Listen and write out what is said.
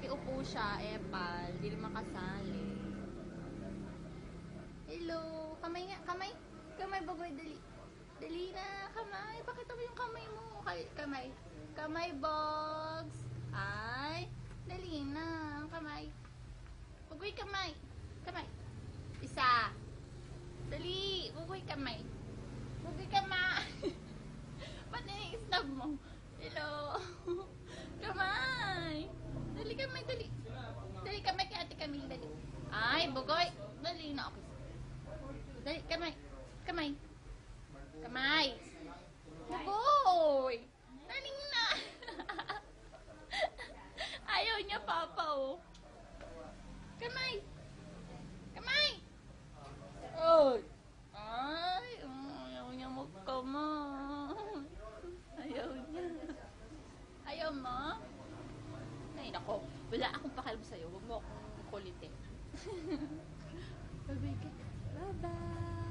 nakikiupo siya, epal. Di naman kasali. Hello. Kamay nga, kamay. Kamay, bagoy, dali. Dali na, kamay. Pakita mo yung kamay mo. Kamay. Kamay, bogs. Ay, dali na. Kamay. Bagoy, kamay. Kamay. Isa. Dali. Bagoy, kamay. Bagoy, kamay. Ba't nini-snap mo? Hello. Kamay. Dali, kamay, dali. Dali, kamay kay ate Camille, dali. Ay, bugoy. Dali na, okay. Dali, kamay. Kamay. Kamay. Bugoy. Dali na. Ayaw niya, papa, oh. Kamay. Kamay. Oy. Ay, ayaw niya magkamay. Ayaw niya. Ayaw mo? Ay, nako. Wala akong pakialam sa'yo. Huwag mo akong kulitin. Bye-bye. Bye-bye.